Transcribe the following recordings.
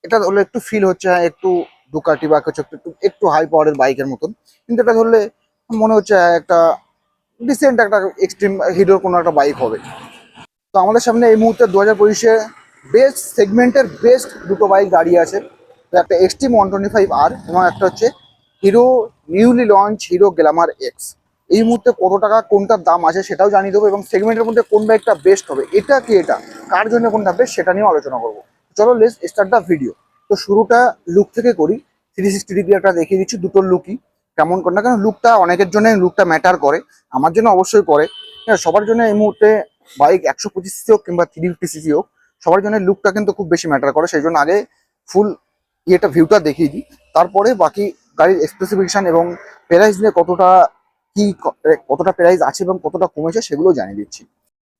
এটা ধরলে একটু ফিল হচ্ছে, হ্যাঁ একটু ডুকাটি বা কিছু একটু একটু হাই পাওয়ারের বাইকের মতন, কিন্তু এটা ধরলে মনে হচ্ছে একটা ডিসেন্ট একটা এক্সট্রিম হিরোর কোনো একটা বাইক হবে। তো আমাদের সামনে এই মুহূর্তে 2025-এ বেস্ট সেগমেন্টের বেস্ট দুটো বাইক দাঁড়িয়ে আছে। তো একটা এক্সট্রিম 125R এবং একটা হচ্ছে hero newly launch hero Glamour x. এই মুহূর্তে কত টাকা কোনটার দাম আছে সেটাও জানিয়ে দেবো, এবং সেগমেন্টের মধ্যে কোন বাইকটা বেস্ট হবে, এটা কি এটা কার জন্য কোনটা বেস্ট সেটা নিয়েও আলোচনা করবো। চলো লেটস স্টার্ট দ্য ভিডিও। তো শুরুটা লুক থেকে করি। 360 ডিগ্রি একটা দেখিয়ে দিচ্ছি দুটোর লুকই কেমন কোনটা, কারণ লুকটা অনেকের জন্য লুকটা ম্যাটার করে, আমার জন্য অবশ্যই করে। হ্যাঁ, সবার জন্য এই মুহূর্তে বাইক 125 সিসি হোক কিংবা 350 সিসি হোক, সবার জন্য লুকটা কিন্তু খুব বেশি ম্যাটার করে। সেই জন্য আগে ফুল ইয়েটা ভিউটা দেখিয়ে দিই, তারপরে বাকি গাড়ির স্পেসিফিকেশন এবং প্রাইস নিয়ে কতটা প্রাইস আছে এবং কতটা কমেছে সেগুলো জানিয়ে দিচ্ছি।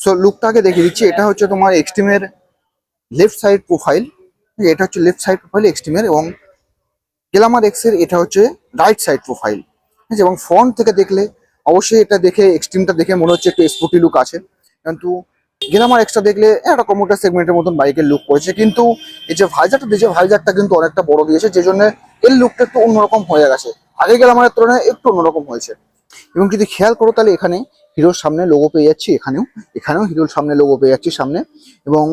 সো লুকটাকে দেখিয়ে দিচ্ছি। এটা হচ্ছে তোমার এক্সট্রিমের লেফট সাইড প্রোফাইল, এটা হচ্ছে লেফট সাইড প্রোফাইল এক্সট্রিমের, এবং গ্ল্যামার এক্স এর এটা হচ্ছে রাইট সাইড প্রোফাইল। ঠিক আছে, এবং ফ্রন্ট থেকে দেখলে অবশ্যই এটা দেখে এক্সট্রিমটা দেখে মনে হচ্ছে একটু স্পোর্টি লুক আছে, কিন্তু গ্ল্যামার এক্সটা দেখলে একটা কম্পিউটার সেগমেন্টের মতন বাইকের লুক করেছে। কিন্তু এই যে ভাইজারটা দিয়েছে, ভাইজারটা কিন্তু অনেকটা বড় দিয়েছে, যে জন্য এর লুকটা একটু অন্যরকম হয়ে গেছে, আগে গ্ল্যামারের তুলনায় একটু অন্যরকম হয়েছে। এবং যদি খেয়াল করো তাহলে এখানে হিরোর সামনে লোগো পেয়ে যাচ্ছি, এখানেও হিরোর সামনে লোগো পেয়ে যাচ্ছি সামনে। এবং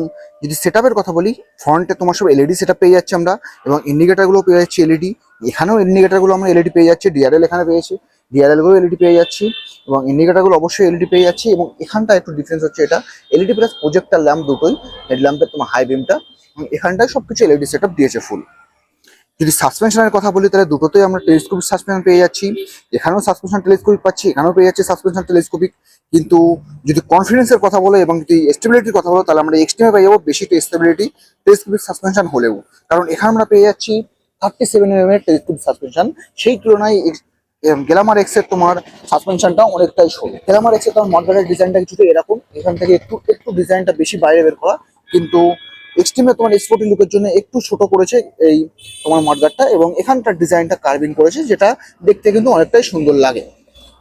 যদি সেটআপের কথা বলি, ফ্রন্টে তোমার সব এলইডি সেটআপ পেয়ে যাচ্ছি আমরা, এবং ইন্ডিকেটারগুলো পেয়ে যাচ্ছি এলইডি। এখানেও ইন্ডিকেটারগুলো আমরা এলইডি পেয়ে যাচ্ছি, ডিআরএল এখানে পেয়েছি, ডিআরএল গুলো এলইডি পেয়ে যাচ্ছি, এবং ইন্ডিকেটারগুলো অবশ্যই এলইডি পেয়ে যাচ্ছি। এবং এখানটা একটু ডিফারেন্স হচ্ছে, এটা এলইডি প্লাস প্রজেক্টর ল্যাম্প দুটোই, হেডল্যাম্পের তোমার হাই বিমটা, এবং এখানটায় সবকিছু এলইডি সেটআপ দিয়েছে ফুল। যদি সাসপেনশনের কথা বলি তাহলে দুটোতেই আমরা টেলিস্কোপিক সাসপেনশন পেয়ে যাচ্ছি, এখানেও সাসপেনশন টেলিস্কোপিক পাচ্ছি, এখানেও পেয়ে যাচ্ছি সাসপেনশন টেলিস্কোপিক। কিন্তু যদি কনফিডেন্সের কথা বলে এবং যদি স্টেবিলিটির কথা বলো, তাহলে আমরা এক্সট্রিমে পেয়ে যাবো বেশি স্টেবিলিটি টেলিস্কোপিক সাসপেনশন হলেও, কারণ এখানে আমরা পেয়ে যাচ্ছি 37 mm এর টেলিস্কোপিক সাসপেনশন। সেই তুলনায় গ্ল্যামার এক্স এর তোমার সাসপেনশনটা অনেকটাই সরু। গ্ল্যামার এক্স এর তোমার মডেলের ডিজাইনটা কিছুটা এরকম, এখান থেকে একটু একটু ডিজাইনটা বেশি বাইরে বের করা, কিন্তু এক্সট্রিমে তোমার স্পোর্টি লুকের জন্য একটু ছোট করেছে এই তোমার মাঠগাটটা, এবং এখানটার ডিজাইনটা কার্ভিং করেছে, যেটা দেখতে কিন্তু অনেকটাই সুন্দর লাগে।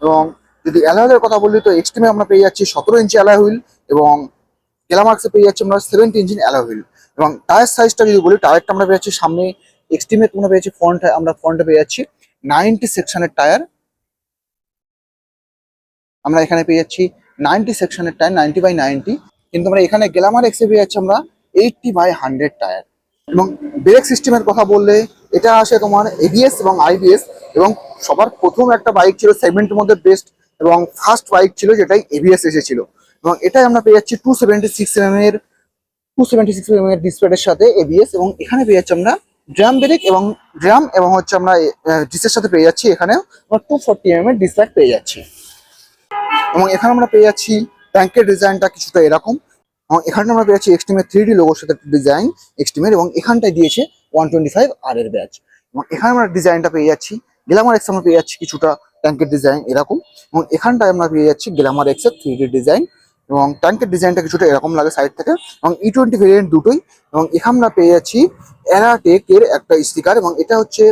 এবং যদি অ্যালয়ের কথা বলি, তো এক্সট্রিমে আমরা পেয়ে যাচ্ছি 17 ইঞ্চি অ্যালয় হুইল, এবং গ্ল্যামার্সে পেয়ে যাচ্ছি আমরা 70 ইঞ্চি অ্যালয় হুইল। এবং টায়ার সাইজটা যদি বলি, টায়ারটা আমরা পেয়ে যাচ্ছি সামনে এক্সট্রিমে তোমরা পেয়েছি ফ্রন্টে পেয়ে যাচ্ছি 90 সেকশনের টায়ার, আমরা এখানে পেয়ে যাচ্ছি 90 সেকশনের টায়ার, 90/90। কিন্তু আমরা এখানে গ্ল্যামার এক্সে পেয়ে যাচ্ছি আমরা 80/100 টায়ার। এবং ব্রেক সিস্টেমের কথা বললে, এটা আসে তোমার এবিএস এবং আইবিএস, এবং সবার প্রথম একটা বাইক ছিল সেগমেন্টের মধ্যে বেস্ট এবং ফার্স্ট বাইক ছিল, যেটাই এবিএস এসেছিল। এবং এটাই আমরা পেয়ে যাচ্ছি 276 mm এর ডিসপ্লের সাথে এবিএস, এবং এখানে পেয়ে যাচ্ছি আমরা ড্রাম ব্রেক এবং হচ্ছে আমরা ডিসের সাথে পেয়ে যাচ্ছি এখানে আমরা 240 mm এর ডিসপ্লে পেয়ে যাচ্ছি। এবং এখানে আমরা পেয়ে যাচ্ছি ট্যাঙ্কের ডিজাইনটা কিছুটা এরকম, এবং এখানে আমরা পেয়ে যাচ্ছি এক্সট্রিমের 3D লোগোর সাথে ডিজাইন এক্সট্রিমের, এবং এখানটায় দিয়েছে 125R এর ব্যাচ। এবং এখানে আমরা ডিজাইনটা পেয়ে যাচ্ছি গ্ল্যামার এক্স, আমরা পেয়ে যাচ্ছি কিছুটা ট্যাঙ্কের ডিজাইন এরকম, এবং এখানটায় আমরা পেয়ে যাচ্ছি গ্ল্যামার এক্স এর 3D ডিজাইন, এবং ট্যাঙ্কের ডিজাইনটা কিছুটা এরকম লাগে সাইড থেকে, এবং E20 ভেরিয়েন্ট দুটোই। এবং এখানে আমরা পেয়ে যাচ্ছি এরাটেক এর একটা স্টিকার, এবং এটা হচ্ছে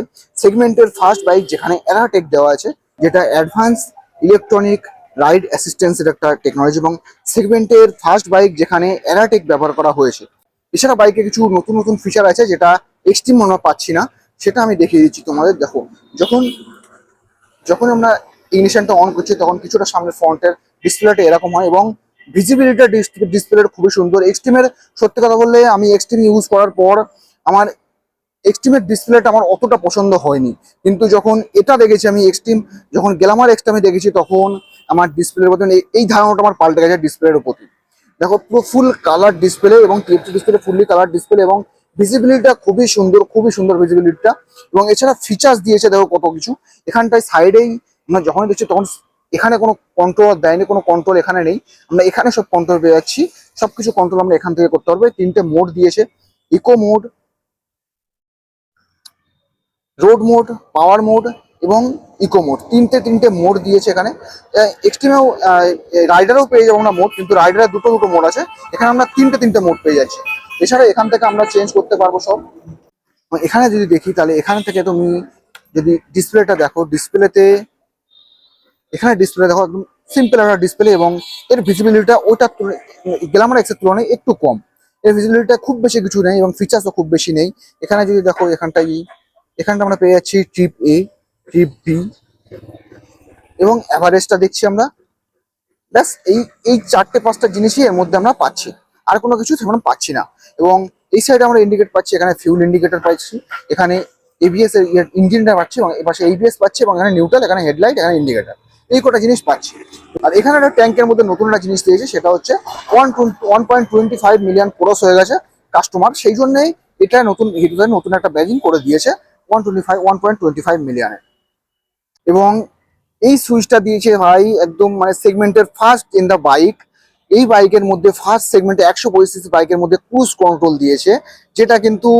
সেগমেন্টের ফার্স্ট বাইক যেখানে এরাটেক দেওয়া আছে, যেটা অ্যাডভান্স ইলেকট্রনিক রাইড অ্যাসিস্ট্যান্সের একটা টেকনোলজি, এবং সেগমেন্টের ফার্স্ট বাইক যেখানে অ্যানাটেক ব্যবহার করা হয়েছে। এছাড়া বাইকে কিছু নতুন নতুন ফিচার আছে যেটা এক্সট্রিম আমরা পাচ্ছি না, সেটা আমি দেখিয়ে দিচ্ছি তোমাদের। দেখো, যখন যখন আমরা ইগনিশনটা অন করছি, তখন কিছুটা সামনে ফ্রন্টের ডিসপ্লেটা এরকম হয়, এবং ভিজিবিলিটিটা ডিসপ্লের খুবই সুন্দর। এক্সট্রিমের সত্যি কথা বললে, আমি এক্সট্রিম ইউজ করার পর আমার এক্সট্রিমের ডিসপ্লেটা আমার অতটা পছন্দ হয়নি, কিন্তু যখন এটা দেখেছি আমি এক্সট্রিম, যখন গ্ল্যামার এক্সটা আমি দেখেছি, তখন আমার ডিসপ্লের মতন এই ধারণাটা আমার পাল্টে গেছে ডিসপ্লের প্রতি। দেখো, পুরো ফুল কালার ডিসপ্লে, এবং TFT display fully colour display, এবং ভিজিবিলিটিটা খুবই সুন্দর ভিজিবিলিটিটা। এবং এছাড়া ফিচার্স দিয়েছে দেখো কত কিছু, এখানটায় সাইডেই আমরা যখনই দেখছি তখন এখানে কোনো কন্ট্রোল দেয়নি, কোনো কন্ট্রোল এখানে নেই, আমরা এখানে সব কন্ট্রোল পেয়ে যাচ্ছি, সবকিছু কন্ট্রোল আমরা এখান থেকে করতে পারবো। 3টে মোড দিয়েছে, eco mode, road mode, power mode এবং ইকো মোড, তিনটে মোড দিয়েছে এখানে। এক্সট্রিমেও রাইডারও পেয়ে যাবো আমরা মোড, কিন্তু রাইডারের দুটো মোড আছে, এখানে আমরা তিনটে মোড পেয়ে যাচ্ছি। এছাড়া এখান থেকে আমরা চেঞ্জ করতে পারবো সব। এখানে যদি দেখি, তাহলে এখান থেকে তুমি যদি ডিসপ্লেটা দেখো, এখানে ডিসপ্লে দেখো একদম সিম্পল একটা ডিসপ্লে, এবং এর ভিজিবিলিটিটা ওইটার গ্ল্যামার এক্সের তুলনায় একটু কম, এর ভিজিবিলিটিটা খুব বেশি কিছু নেই এবং ফিচার্সও খুব বেশি নেই। এখানে যদি দেখো এখানটা আমরা পেয়ে যাচ্ছি ট্রিপ এ, ট্রিপ বি এবং অ্যাভারেজটা দেখছি আমরা। ব্যাস এই 4-5টা জিনিসই এর মধ্যে আমরা পাচ্ছি, আর কোনো কিছু তেমন পাচ্ছি না। এবং এই সাইডে আমরা ইন্ডিকেট পাচ্ছি, এখানে ফিউল ইন্ডিকেটর পাচ্ছি, এখানে এবিএস এর ইঞ্জিনটা পাচ্ছি এবং এপাশে এবিএস পাচ্ছি এবং এখানে নিউট্রাল, এখানে হেডলাইট, এখানে ইন্ডিকেটর, এই কটা জিনিস পাচ্ছি। আর এখানে একটা ট্যাঙ্কের মধ্যে নতুন একটা জিনিস দিয়েছে, সেটা হচ্ছে 1.25 মিলিয়ন ক্রস হয়ে গেছে কাস্টমার, সেই জন্যই এটা নতুন হিরোদের নতুন একটা ব্যাজিং করে দিয়েছে 1.25 মিলিয়নের। এবং এই সুইচটা দিয়েছে ভাই একদম মানে সেগমেন্টের ফার্স্ট ইন দা বাইক। এই বাইকের মধ্যে ফার্স্ট সেগমেন্টে 125 বাইকের মধ্যে ক্রুজ কন্ট্রোল দিয়েছে, যেটা কিন্তু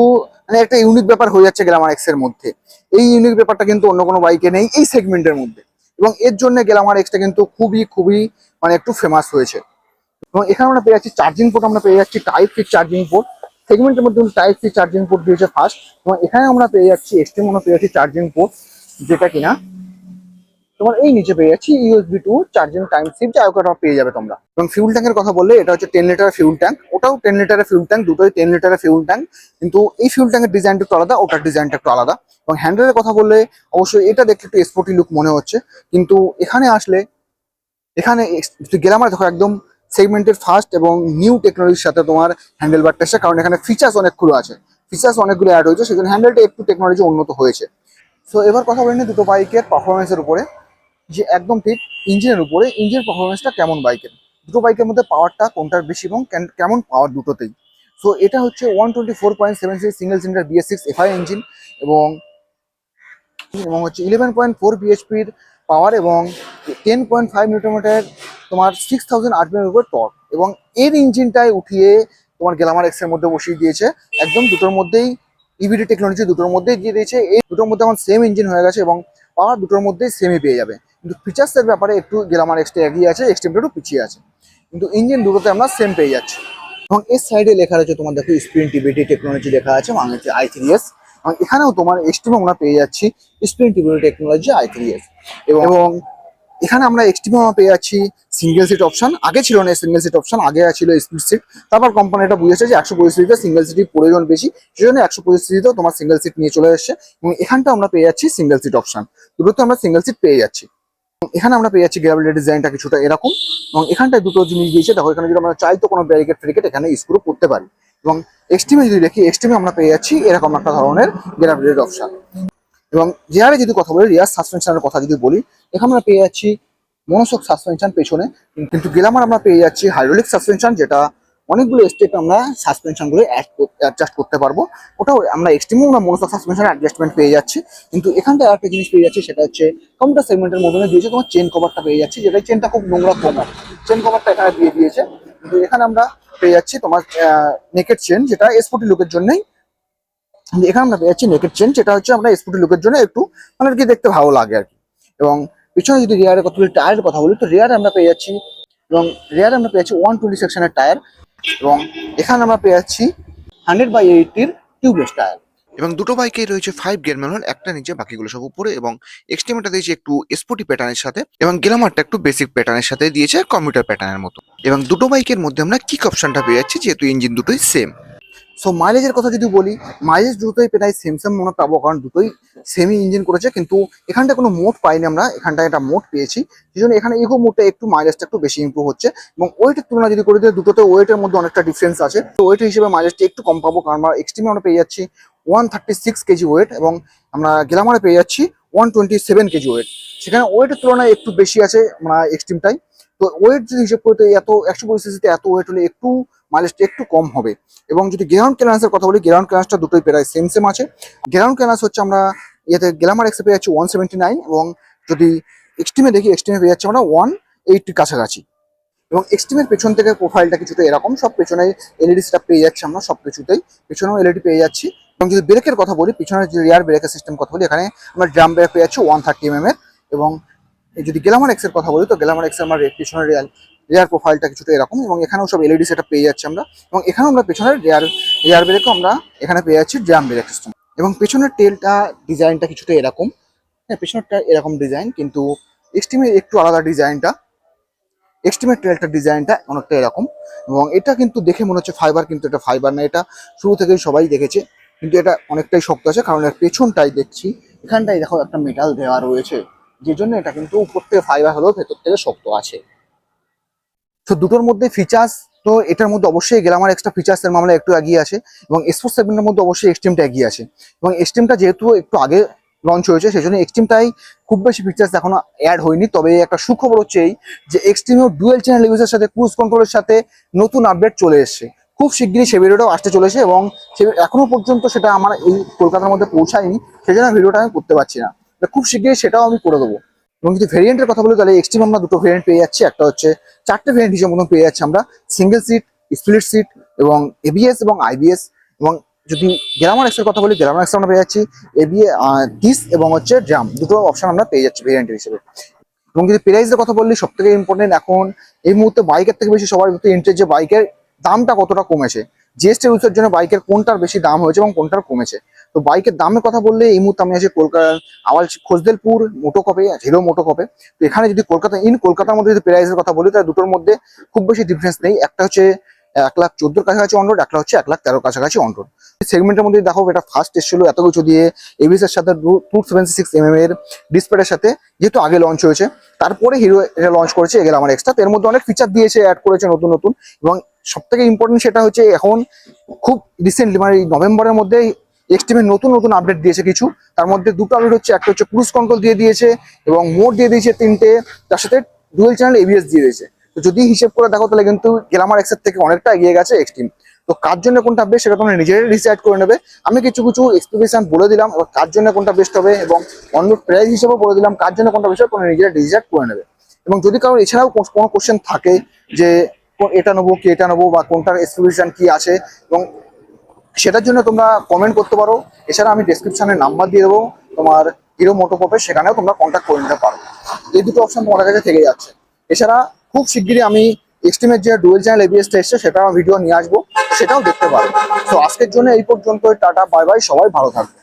মানে একটা ইউনিক ব্যাপার হয়ে যাচ্ছে গ্ল্যামার এক্স এর মধ্যে। এই ইউনিক ব্যাপারটা কিন্তু অন্য কোনো বাইকে নেই এই সেগমেন্টের মধ্যে, এবং এর জন্য গ্ল্যামার এক্সটা কিন্তু খুবই খুবই মানে একটু ফেমাস হয়েছে। এবং এখানে আমরা পেয়ে যাচ্ছি চার্জিং পোর্ট, আমরা পেয়ে যাচ্ছি টাইপ সি চার্জিং পোর্ট, সেগমেন্টের মধ্যে টাইপ সি চার্জিং পোর্ট দিয়েছে ফার্স্ট। এবং এখানে আমরা পেয়ে যাচ্ছি এক্সট্রিম, আমরা পেয়ে যাচ্ছি চার্জিং পোর্ট, যেটা কিনা তোমার এই নিচে পেয়ে যাচ্ছি ইউএসবি টু চার্জিং টাইম সিপ, যা ওটা পেয়ে যাবে তোমরা। এবং ফিউল ট্যাঙ্কের কথা বললে, এটা হচ্ছে 10 লিটারের ফিউল ট্যাঙ্ক, ওটাও 10 লিটারের ফিউল ট্যাঙ্ক, দুটোই 10 লিটারের ফিউল ট্যাঙ্ক, কিন্তু এই ফিউল ট্যাঙ্কের ডিজাইনটা একটু আলাদা, ওটার ডিজাইনটা একটু আলাদা। এবং হ্যান্ডেলের কথা বললে অবশ্যই এটা দেখতে একটু স্পোর্টি লুক মনে হচ্ছে, কিন্তু এখানে আসলে এখানে গ্ল্যামার দেখো একদম সেগমেন্টের ফার্স্ট এবং নিউ টেকনোলজির সাথে তোমার হ্যান্ডেল বারটা এসেছে, কারণ এখানে ফিচার্স অনেকগুলো আছে, ফিচার্স অনেকগুলো অ্যাড হয়েছে, সেজন্য হ্যান্ডেলটা একটু টেকনোলজি উন্নত হয়েছে। সো এবার কথা বলি দুটো বাইকের পারফরমেন্সের উপরে, যে একদম ঠিক ইঞ্জিনের উপরে, ইঞ্জিন পারফরমেন্সটা কেমন বাইকের, দুটো বাইকের মধ্যে পাওয়ারটা কোনটার বেশি এবং কেমন পাওয়ার দুটোতেই। সো এটা হচ্ছে 124.76 single cylinder BS6 FI engine, এবং এবং হচ্ছে 11.4 বিএইচপির পাওয়ার, এবং 10.5 নিউটন তোমার 6000 আরপিএম এর উপর টর্ক। এবং এর ইঞ্জিনটাই উঠিয়ে তোমার গ্ল্যামার এক্স এর মধ্যে বসিয়ে দিয়েছে, একদম দুটোর মধ্যেই ইভিডি টেকনোলজি দুটোর মধ্যেই দিয়ে দিয়েছে। এই দুটোর মধ্যে এখন সেম ইঞ্জিন হয়ে গেছে এবং পাওয়ার দুটোর মধ্যেই সেমই পেয়ে যাবে, কিন্তু ফিচার্সের ব্যাপারে একটু গ্ল্যামার এক্সটা এগিয়ে আছে, এক্সট্রিমটা একটু পিছিয়ে আছে, কিন্তু ইঞ্জিন দুটোতে আমরা সেম পেয়ে যাচ্ছি। এবং এর সাইডে লেখা রয়েছে তোমার দেখো স্প্রিন টিবিটি টেকনোলজি লেখা আছে, বাংলাতে i3s। এবং এখানেও তোমার এক্সট্রিমে আমরা পেয়ে যাচ্ছি স্প্রিন টিবিটি টেকনোলজি i3s। এবং এখানে আমরা এক্সট্রিমে আমরা পেয়ে যাচ্ছি সিঙ্গেল সিট অপশন, আগে ছিল না সিঙ্গেল সিট অপশন, আগে ছিল স্প্লিট সিট, তারপর কোম্পানিটা বুঝেছে যে 125 সিঙ্গেল সিটের প্রয়োজন বেশি, সেজন্য 125 তোমার সিঙ্গেল সিট নিয়ে চলে এসেছে। এবং এখানটা আমরা পেয়ে যাচ্ছি সিঙ্গেল সিট অপশন, দুটোতে আমরা সিঙ্গেল সিট পেয়ে যাচ্ছি। এখানে আমরা পেয়ে যাচ্ছি গ্র্যাভেলের ডিজাইনটা কিছুটা এরকম, এবং এখানটায় দুটো জিনিস দিয়েছে দেখো, এখানে যদি আমরা চাই তো কোনো ব্যারিকেড ফ্যারিকেড এখানে স্ক্রু করতে পারি। এবং এক্সট্রিমে যদি দেখি, এক্সট্রিমে আমরা পেয়ে যাচ্ছি এরকম একটা ধরনের গ্র্যাভেলের অপশন। এবং রিয়ারে যদি কথা বলি, রিয়ার সাসপেনশনের কথা যদি বলি, এখানে আমরা পেয়ে যাচ্ছি মনোশক সাসপেনশন পেছনে, কিন্তু গ্ল্যামার আমরা পেয়ে যাচ্ছি হাইড্রোলিক সাসপেনশন, যেটা অনেকগুলো স্টেপে আমরা সাসপেনশনগুলো অ্যাডজাস্ট করতে পারবো। ওটাও আমরা এক্সট্রিমে আমরা মনোশক সাসপেনশন অ্যাডজাস্টমেন্ট পেয়ে যাচ্ছি। কিন্তু এখানটা একটা জিনিস পেয়ে যাচ্ছি, সেটা হচ্ছে কম্পিউটার সেগমেন্টের মধ্যে দিয়েছে তোমার চেন কভারটা পেয়ে যাচ্ছি, যেটা চেনটা খুব নোংরা কম, চেন কভারটা এখানে দিয়ে দিয়েছে। কিন্তু এখানে আমরা পেয়ে যাচ্ছি তোমার নেকেড চেন, যেটা স্পোর্টি লুকের জন্যই এখানে আমরা পেয়ে যাচ্ছি নেকেড চেন, যেটা হচ্ছে আমরা স্পোর্টি লুকের জন্য একটু মানে আর কি দেখতে ভালো লাগে আর কি। এবং পিছনে যদি রিয়ারের কথা বলি, টায়ারের কথা বলি, তো রিয়ারে আমরা পেয়ে যাচ্ছি 120 সেকশনের টায়ার, এবং এখানে আমরা পেয়ে যাচ্ছি 100/80 টিউবলেস টায়ার। এবং দুটো বাইকেই রয়েছে 5 গিয়ার ম্যানুয়াল, একটা নিচে বাকিগুলো সব উপরে। এবং এক্সট্রিমটা দিয়েছে একটু স্পোর্টি প্যাটার্নের সাথে, এবং গ্ল্যামারটা একটু বেসিক প্যাটার্নের সাথে দিয়েছে, কম্পিউটার প্যাটার্নের মতো। এবং দুটো বাইকের মধ্যে আমরা কিক অপশনটা পেয়ে যাচ্ছি, যেহেতু ইঞ্জিন দুটোই সেম। সো মাইলেজের কথা যদি বলি, মাইলেজ দুটোই প্রায় সেম সেম মনে পাবো, কারণ দুটোই সেমি ইঞ্জিন করেছে, কিন্তু এখানটা কোনো মোড পাইনি আমরা, এখানটায় একটা মোড পেয়েছি, সেই জন্য এখানে ইগো মোডটা একটু মাইলেজটা একটু বেশি ইম্প্রুভ হচ্ছে। এবং ওয়েটের তুলনা যদি করে দিই, দুটোতে ওয়েটের মধ্যে অনেকটা ডিফারেন্স আছে, তো ওয়েট হিসেবে মাইলেজটা একটু কম পাবো, কারণ আমরা এক্সট্রিমে আমরা পেয়ে যাচ্ছি 136 কেজি ওয়েট, এবং আমরা গ্ল্যামারে পেয়ে যাচ্ছি 127 কেজি ওয়েট, সেখানে ওয়েটের তুলনায় একটু বেশি আছে আমরা এক্সট্রিমটাই। তো ওয়েট যদি হিসেব করতে, এত 125 এত ওয়েট হলে একটু মাইলেজটা একটু কম হবে। এবং যদি গ্রাউন্ড ক্লিয়ারেন্সের কথা বলি, গ্রাউন্ড ক্লিয়ারেন্সটা দুটোই প্রায় সেম সেম আছে। গ্রাউন্ড ক্লিয়ারেন্স হচ্ছে আমরা ইয়েতে গ্ল্যামার এক্সে পেয়ে যাচ্ছি 179, এবং যদি এক্সট্রিমে দেখি, এক্সট্রিমে পেয়ে যাচ্ছি আমরা 180 কাছাকাছি। এবং এক্সট্রিমের পেছন থেকে প্রোফাইলটা কিছুটা এরকম, সব পেছনে এলইডি সেটআপ পেয়ে যাচ্ছি আমরা সব কিছুতেই, পেছনেও এলইডি পেয়ে যাচ্ছি। এবং যদি ব্রেকের কথা বলি, পিছনের যে রিয়ার ব্রেকের সিস্টেম কথা বলি, এখানে আমরা ড্রাম ব্রেক পেয়ে যাচ্ছি 130 এর। এবং যদি গ্ল্যামার এক্সের কথা বলি, তো গ্ল্যামার এক্সে আমরা পিছনের রিয়ার প্রোফাইলটা কিছুটা এরকম, এবং এখানেও সব এলইডি সেটআপ পেয়ে যাচ্ছি আমরা। এবং এখানেও আমরা পেছনের রিয়ার ব্রেকও আমরা এখানে পেয়ে যাচ্ছি ড্রাম ব্রেক সিস্টেম। এবং পেছনের টেলটা ডিজাইনটা কিছুটা এরকম, হ্যাঁ পেছনেরটা এরকম ডিজাইন, কিন্তু এক্সট্রিমে একটু আলাদা ডিজাইনটা। এক্সট্রিমের ট্রেলটার ডিজাইনটা অনেকটা এরকম, এবং এটা কিন্তু দেখে মনে হচ্ছে ফাইবার, কিন্তু এটা ফাইবার না, এটা শুরু থেকেই সবাই দেখেছে, কিন্তু এটা অনেকটাই শক্ত আছে, কারণ এর পেছনটাই দেখছি এখানটাই দেখো একটা মেটাল দেওয়া রয়েছে, যে জন্য এটা কিন্তু উপর থেকে ফাইবার হলেও ভেতর থেকে শক্ত আছে। তো দুটোর মধ্যে ফিচার্স, তো এটার মধ্যে অবশ্যই গ্ল্যামার এক্সট্রা ফিচার্সের মামলা একটু এগিয়ে আছে, এবং স্পোর্টস সেগমেন্টের মধ্যে অবশ্যই এক্সট্রিমটা এগিয়ে আছে, এবং এক্সট্রিমটা যেহেতু একটু আগে লঞ্চ হয়েছে সেই জন্য এক্সট্রিমটাই খুব বেশি ফিচার্স এখনো অ্যাড হয়নি। তবে একটা সুখবর হচ্ছে এই যে এক্সট্রিমেও ডুয়েল চ্যানেল ইউজের সাথে ক্রুজ কন্ট্রোলের সাথে নতুন আপডেট চলে এসেছে, খুব শিগগিরই সে ভিডিওটাও আসতে চলেছে, এবং সে এখনো পর্যন্ত সেটা আমার এই কলকাতার মধ্যে পৌঁছায়নি, সেই জন্য ভিডিওটা আমি করতে পারছি না, খুব শিগগিরই সেটাও আমি করে দেবো। এবং যদি ভেরিয়েন্টের কথা বলি তাহলে এক্সট্রিম আমরা দুটো ভেরিয়েন্ট পেয়ে যাচ্ছি, একটা হচ্ছে 4টে ভেরিয়েন্ট হিসেবে মতন পেয়ে যাচ্ছি আমরা, সিঙ্গেল সিট, স্প্লিট সিট এবং এবিএস এবং আইবিএস। এবং যদি গ্ল্যামার এক্সের কথা বলি, গ্ল্যামার এক্স আমরা পেয়ে যাচ্ছি ডিস এবং হচ্ছে ড্রাম, দুটো অপশন আমরা পেয়ে যাচ্ছি ভেরিয়েন্টের হিসেবে। এবং যদি প্রাইসের কথা বললি, সব থেকে ইম্পর্টেন্ট এখন এই মুহূর্তে বাইকের থেকে বেশি সবার ইন্টারেস্ট যে বাইকের দামটা কতটা কমেছে, জিএসটি ইউজের জন্য বাইকের কোনটার বেশি দাম হয়েছে এবং কোনটার কমেছে। তো বাইকের দামের কথা বললে এই মুহূর্তে আমি আছি কলকাতার আওয়াল খোসদেলপুর মোটোকপে, হিরো মোটোকপে। তো এখানে যদি কলকাতার মধ্যে যদি প্রাইসের কথা বলি তাহলে দুটোর মধ্যে খুব বেশি ডিফারেন্স নেই, একটা হচ্ছে 1,14,000 কাছাকাছি অনরোড, একটা হচ্ছে 1,13,000 কাছাকাছি অনরোড। সেগমেন্টের মধ্যে দেখো এটা ফার্স্ট এসেছিল এত কিছু দিয়ে, এবিএস এর সাথে 276 এর ডিসপ্লের সাথে, যেহেতু আগে লঞ্চ হয়েছে, তারপরে হিরো এটা লঞ্চ করেছে গ্ল্যামার এক্সট্রা, এর মধ্যে অনেক ফিচার দিয়েছে, অ্যাড করেছে নতুন নতুন। এবং সব থেকে ইম্পর্টেন্ট সেটা হচ্ছে এখন খুব রিসেন্টলি মানে এই নভেম্বরের মধ্যে এক্সট্রিমের নতুন নতুন আপডেট দিয়েছে কিছু, তার মধ্যে দুটো আপডেট হচ্ছে, একটা হচ্ছে ক্রুজ কন্ট্রোল দিয়ে দিয়েছে এবং মোড দিয়ে দিয়েছে 3টে, তার সাথে ডুয়েল চ্যানেল এবিএস দিয়ে দিয়েছে। তো যদি হিসেব করে দেখো তাহলে কিন্তু গ্ল্যামার এক্সের থেকে অনেকটা এগিয়ে গেছে এক্সট্রিম। তো কার জন্য কোনটা বেস্ট সেটা তোমরা নিজেরাই ডিসাইড করে নেবে, আমি কিছু কিছু এক্সপ্লিকেশন বলে দিলাম, এবার কার জন্য কোনটা বেস্ট হবে এবং অন্য প্রাইস হিসেবেও বলে দিলাম কার জন্য কোনটা বেস্ট হবে, তোমরা নিজেরা ডিসাইড করে নেবে। এবং যদি কারো এছাড়াও কোনো কোশ্চেন থাকে যে এটা নেবো কি এটা নেবো বা কোনটার স্পেসিফিকেশন কি আছে, এবং সেটার জন্য তোমরা কমেন্ট করতে পারো। এছাড়া আমি ডেসক্রিপশনে নাম্বার দিয়ে দেবো তোমার হিরো মোটোকপের, সেখানেও তোমরা কন্ট্যাক্ট করে নিতে পারো। এই দুটো অপশন তোমাদের কাছে থেকে যাচ্ছে। এছাড়া খুব শিগগিরই আমি এক্সট্রিমের যে ডুয়েল চ্যানেল এবিএসটা এসছে সেটাও ভিডিও নিয়ে আসবো, সেটাও দেখতে পারো। তো আজকের জন্য এই পর্যন্ত, টাটা বাই বাই, সবাই ভালো থাকবে।